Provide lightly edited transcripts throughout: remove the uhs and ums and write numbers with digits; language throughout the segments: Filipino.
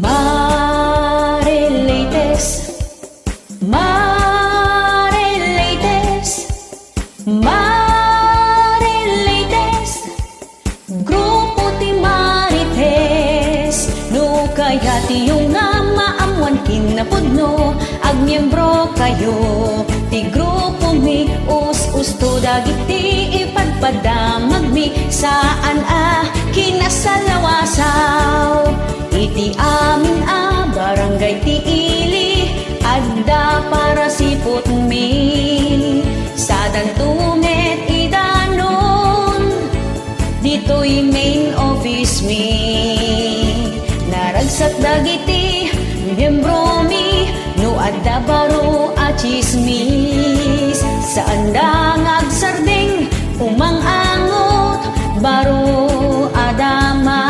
Marileites, Marileites, Marileites, grupo ti Marites, no kaya ti yung nga maamuan kinapudno, agmiyembro kayo, ti grupo mi, us-usto dagiti ipadpadamag mi, saan kinasalawasaw, iti amin barangay ti ili, adda para sipot mi, sadan tumet idanon, dito'y main office mi, naragsak dagiti miyembro mi, no adda baro a chismis, saan da ngagsardeng umang-angot, baro adamag,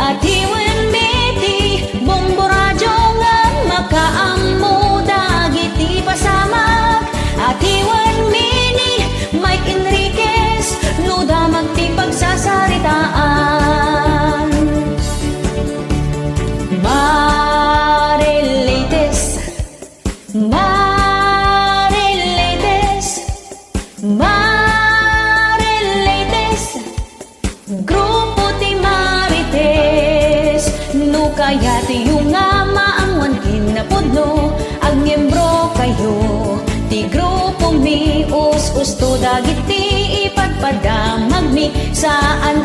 at iwan meti bomboradyo nga makaammo dagiti pasamag, at iwan mini Mike Enriquez no damag ti pagsasaritaan. Marileites, Marileites, Marileites, grupo ti Marites, no kaya ti yung nga maamuan kinapudno, agmiyembro kayo, ti grupo mi, us-usto dagiti ipadpadamag mi, saan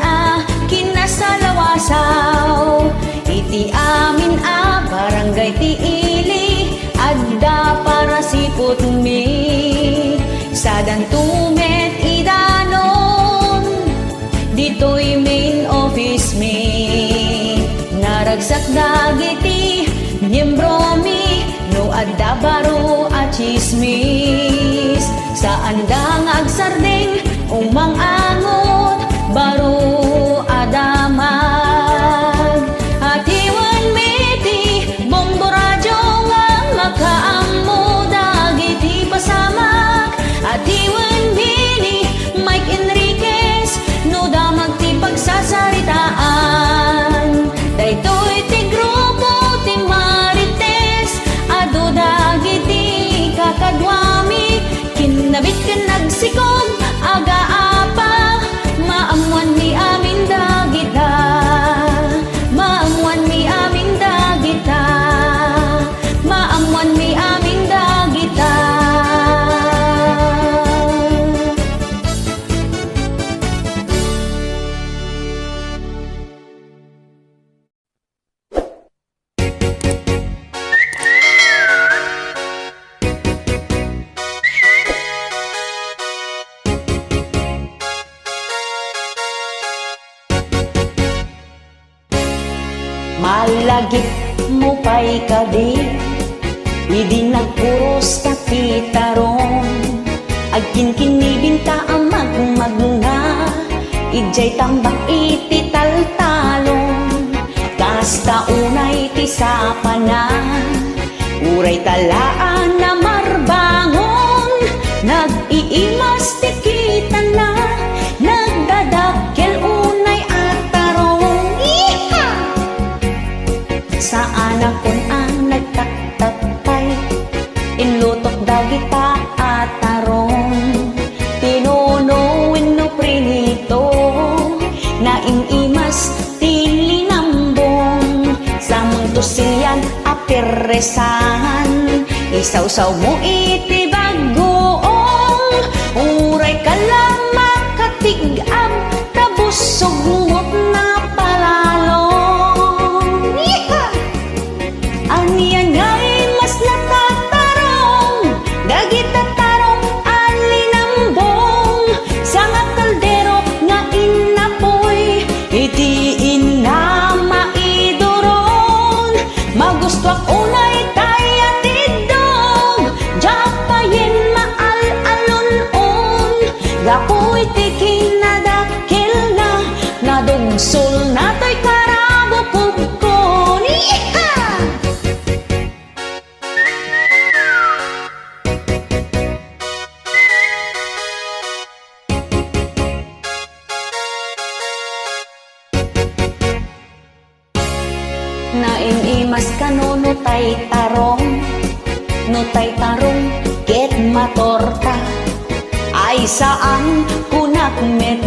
kinasalawasaw, iti amin barangay ti ili, adda para sipot mi, sadan tumet idanon, dito'y main office mi, naragsak dagiti miyembro mi, no adda baro a chismis, saan da ngagsardeng umang-angot, baro adamag, at iwan meti bomboradyo nga makaammo dagiti pasamak, at iwan bini Mike Enriquez no damag ti pagsasaritaan, daytoy ti grupo ti Marites, adu dagiti kakadwami, kinabit ka nagsikog aga-apa, maamuan ni amin dagita, maamuan ni amin dagita, maamuan ni amin dagita. Malagip mo pa'y kadi, idi nagpuros kapitarong, agkin kinibinta ang magmagna, ijay tambak iti taltalong, kasta unay ti sapanan, uray talaan na marbangon, nag-iimas ti kita na, nagdadakkel unay at tarong. Iha! Saan akon ang nagtaktatay, inlutok dagita at tarong, tinunuin no prinito, na inimas tilinambong, sa mundo siyan aperesan, isaw-saw mo iti bagoong, uray ka lang makatigam, tabusog mo't na palalong. Aniyan nga'y mas natatarong, dagita tarong alinambong, sa nga kaldero nga inapoy, iti ina maidoron, magusto ak unay tayo tidong, japayin maal-alon-on, gapoy ti kinadakil na, nadungsol na to'y karabo pugkon. Iha! na inimas ka no tay tarong ket matorta ay saan kunakmet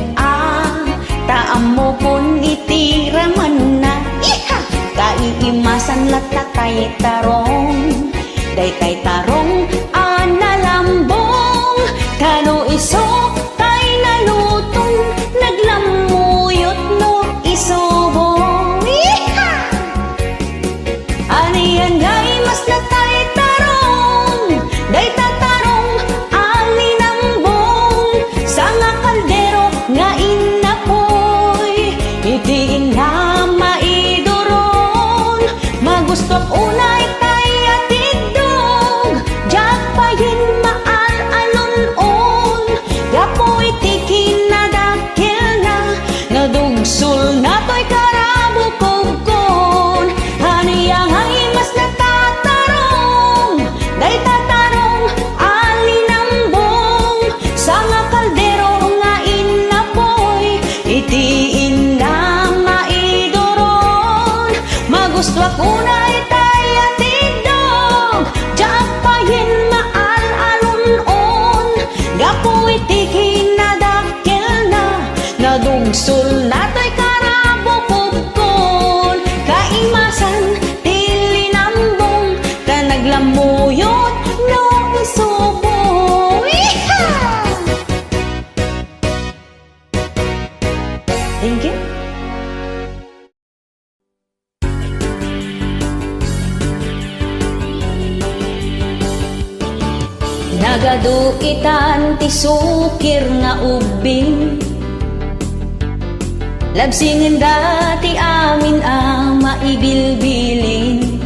taam mo pon itiraman na iha kaiimasan lata tay tarong day tay tarong analambong kano iso tay nalutong naglamuyot no isobong iha aniyan gay mas na tay tarong day tatarong alinambong sa nga kaldero nga inapoy itiin na maidoron magusto unay tay atidog jak payin maal alon-on gapoy tikin na dakil na nadugsul na to'y karabukog-kon haniyang ay mas natatarong day tatarong alinambong sa nga kaldero nga inapoy itiin na maidoron magusto kunay tay atidog jak payin maal alon-on gapoy tikin na dakil na nadugsul na to'y karabukog-kon kaimasan tilinambong ka naglamuyot no isubo iha thank you. Nagadukitan ti sukir nga ubing labsingin dati amin ang maibilbilin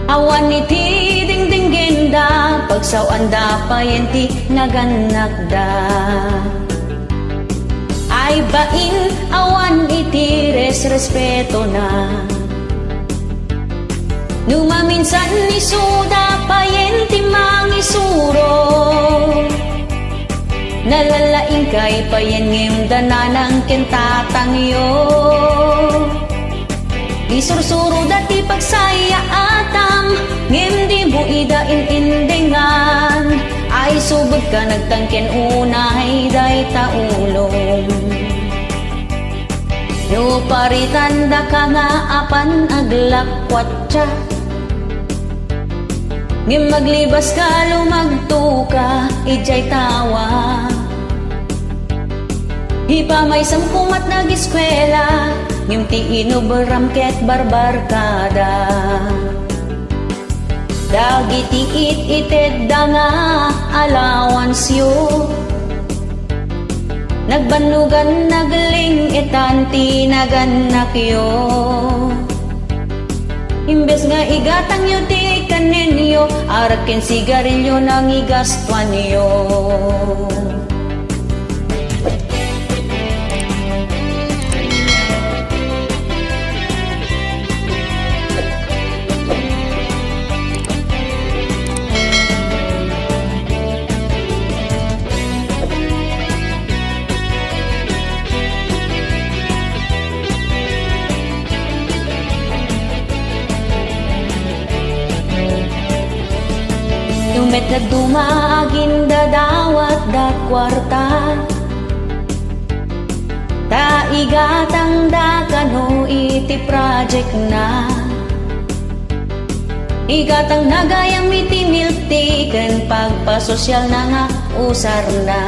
awan iti dingdinggin da pagsawan da payenti naganakda ay bain awan iti respeto na numaminsan ni suda payenti mangisuro nalalaing kay payen ngem dananang kentatangyo isursuro dati pagsaya atam ngem di mo idain indingan ay subod ka nagtangken unay day taulong no paritanda ka nga apan aglakwatsa ngem maglibas ka lumagto ka ijay tawa hipamay samkumat nag-eskwela ngem ti inoberam ket barbarkada dagiti it-ited da nga alawansyo nagbanugan nagling etanti naganakyo imbes nga igatang yo ti kanenyo arakin sigarilyo nang igastuan yo met nagdumagin dadawat da kwarta ta igatang da kano iti project na igatang nagayam iti milti ken pagpasosyal na nga usar na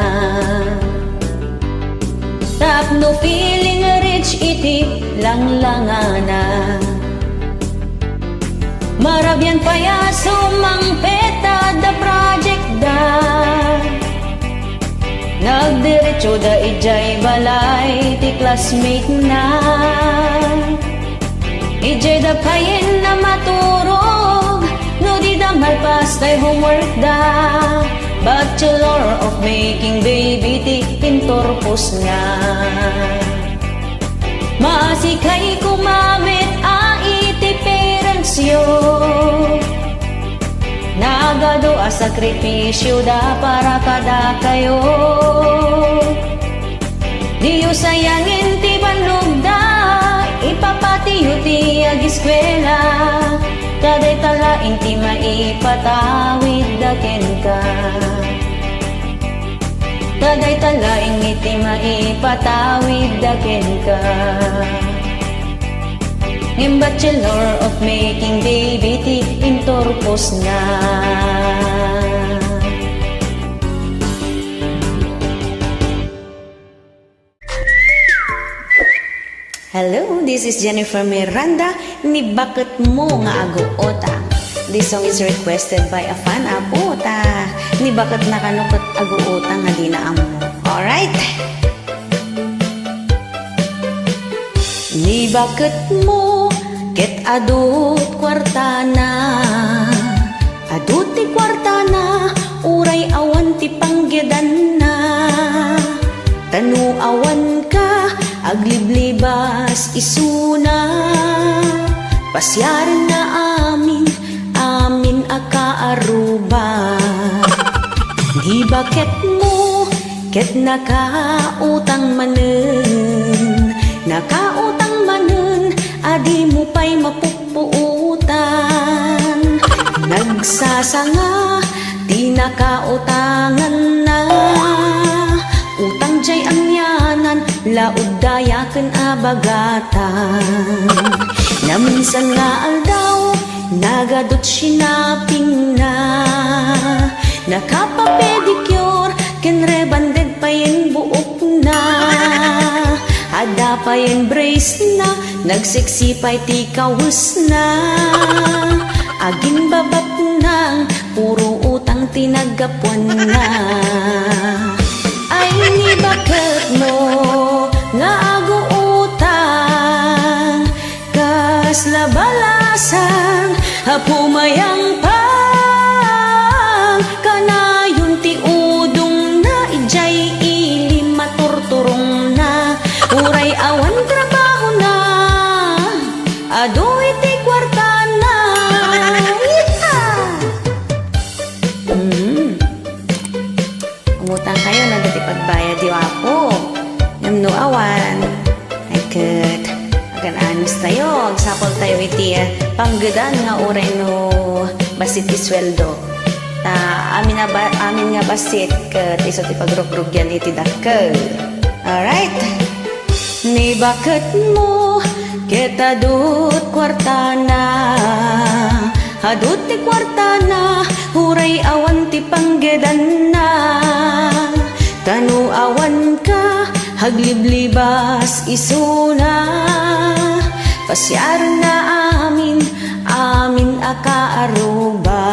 tapno feeling rich iti langlangana marabyan payaso mang peta da project da nagdiretso da ijay balay ti classmate na ijay da payen na maturog no di da malpas tay homework da Bachelor of Making Baby ti pintorpos na maasikay kumamit iti parents yo nagado a sakripisyo da para kada kayo diyo sayangin ti banlog da ipapatiyo ti maipatawid daken ka. Daday talaing iti maipatawid daken ka. Ngem bachelor of making baby ti intorpos na. Hello, this is Jennifer Miranda ni Bakit Mo Nga Aguota. This song is requested by a fan apota ni Bakit Nakanukot Aguota nga dinaam mo. Alright? Ni bakit mo ket adut kwartana, adut ti kwartana, uray awan ti panggedan na. Tanu awan ka, agliblibas isuna, pasyarin na amin akaaruba. Di bakit mo ket nakautang manen, nakautang manen, adi mo pa'y mapupuutan. Nagsasanga, di nakautangan na, utang jay amyanan, laod dayaken abagatan. Na minsan nga aldaw, nagadot sinaping na, nakapapedicure, ken rebanded pa yung buok na. Ada pa yung brace na, nagseksipay ti kawus na. Aging babat nang, puro utang tinagapon na. Ay ni bakit mo nga aguutang, kas labalasan hapumayang pang, kanayon ti udong na ijay ili maturturong na. Uray awan trabaho na, adoy ti kwarta na. Umutang kayo, nagati pagbayad di wapo. Namno awan, ay kat, agan anos tayo, agsapol tayo iti panggedan nga uray no basit ti sweldo. Ta amin nga basit kat iso ti pagrogrugyan iti dakkel. Alright? Ni bakit mo ket adut kwartana, adut ti kwartana, huray awan ti panggedan na. Tanu awan ka, hagliblibas isuna, pasyar na amin akaaruba.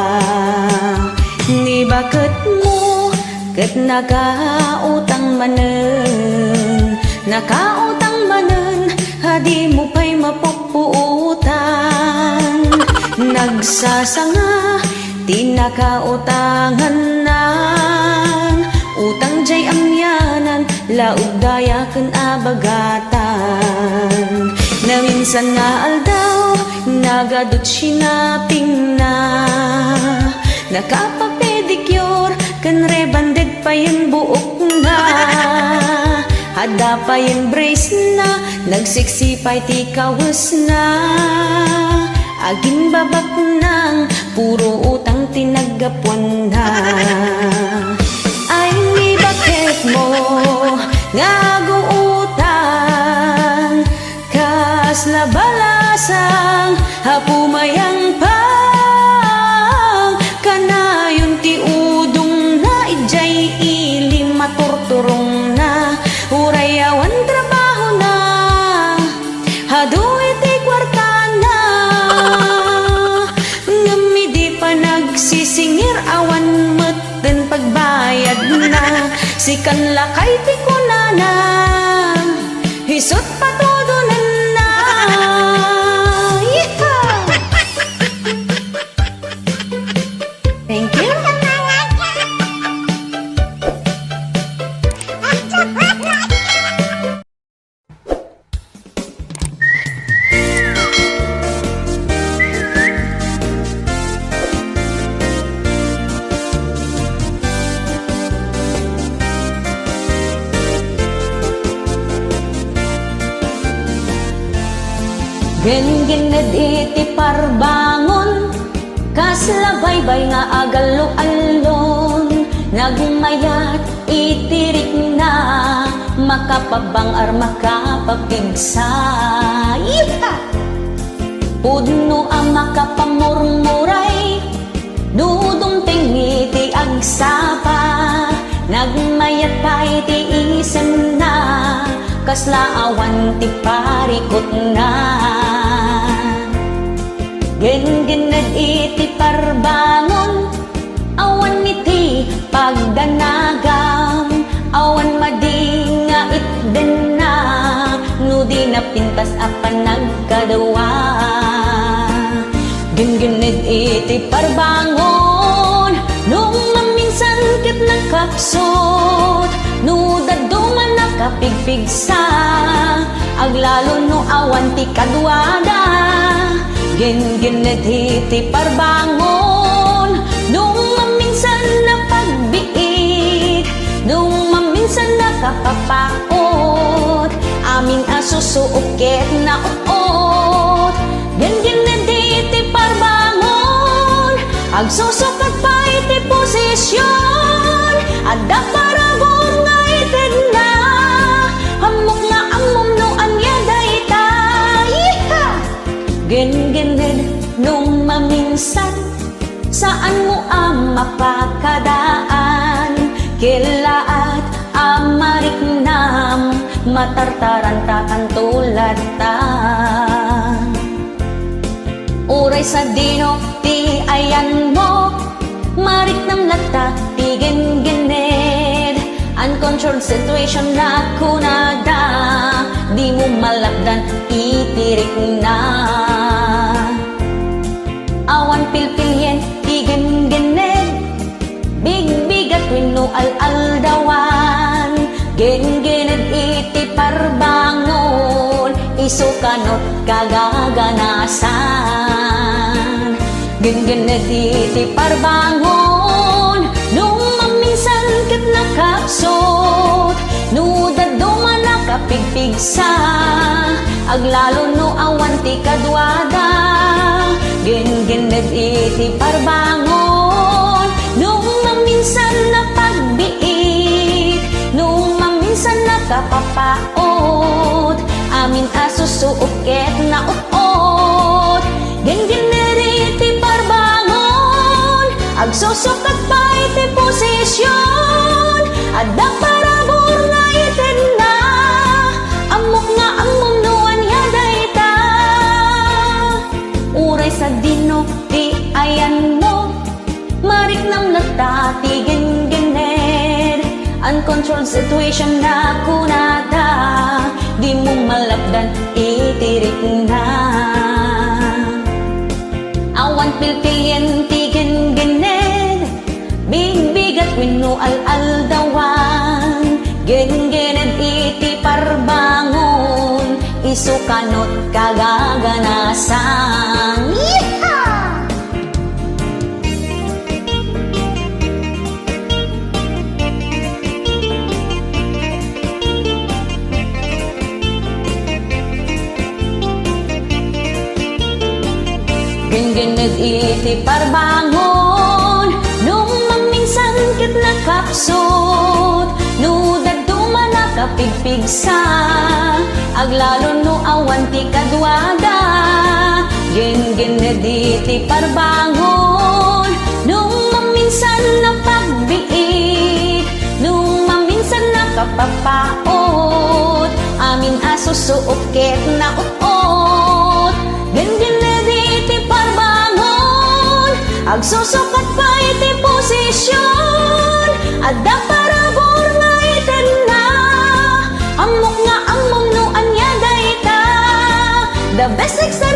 Ni bakit mo ket nakautang manen, nakautang manen, hadi mo pa'y mapupuutan. Nagsasanga, di nakautangan na, utang jay amyanan, laod dayaken abagatan. Na minsan nga aldaw, nagadot sinaping na, nakapapedicure, kan rebanded pa yung buok na. Hada pa yung brace na, nagsiksipay ti kawus na. Aging babak nang, puro utang tinagapon na. Ay ni bakit mo nga aguutang, kas labalasang hapumayang pang, kanayon ti udong na ijay ili maturturong na. Uray awan trabaho na, hadoy ti kwarta na. Ngami di pa nagsisingir, awan meten pagbayad na. Sikan lakay ti kunana, hisot patudunan na. Yeehaw! Thank you. Gen na di ti parbangon, Kaslabaybay nga agalo-alon, nagmayat itirik na, makapabangar makapapigsa. Iha! Pudno ang makapamurmuray, dudong tingiti agsapa, nagmayat pa iti isen na, kaslaawan ti parikot na. Gen-gened iti parbangon, awan iti pagdanagam, awan madinga itden na, no di napintas apan nagkadawa. Gen-gened iti parbangon, nung maminsan ket nakapsot, no daduman nakapigpigsa, aglalo no awan ti kadwada. Gen-gened iti parbangon, nung maminsan na pagbiit, nung maminsan nakapapaot, amin asusuokit na uot. Gen-gened iti parbangon, agsusukat pa iti posisyon, adda parabor nga ited na, hamok nga amom no anya dayta. Gen-gened nung maminsan, saan mo ang mapakadaan, kilaat amariknam, matartaran takan tulad ta. Uray sa dino ti ayan mo, mariknam lata ti gen-gened, uncontrolled situation na kunada, di mo malakdan itirik na. Awan pilpilyen ti gen-gened, bigbigat wenno al-aldawan, gen-gened iti parbangon, isukanot kagaganasan. Gen-gened iti parbangon, nung maminsan ket nakapsot, no daduman nakapigpigsa, aglalo no awan ti kadwada. Gen-gened iti parbangon, nung maminsan na pagbiit, nung maminsan nakapapaot, amin asusuokit na uot. Gen-gened iti parbangon, agsusukat pa iti posisyon, adda parabor nga ited na, amok nga amom no anya dayta. Uray sa dino ti ayan mo, mariknam lata ti gen-gened, uncontrolled situation na kunada, di mo malakdan itirik na. Awan pilpilyen ti gen-gened, bigbigat wenno al-aldawan, gen-gened iti parbangon, isukanot kagaganasan. Yeehaw! Gen-gened iti parbangon, nung maminsan ket nakapsot, no daduman nakapigpigsa, aglalo no awan ti kadwada. Gen-gened iti parbangon, nung maminsan na pagbiit, nung maminsan nakapapaot, amin asusuokit na uot. Gen-gened iti parbangon, agsusukat pa iti posisyon, adda parabor nga ited na, amok nga amom no anya dayta. The best example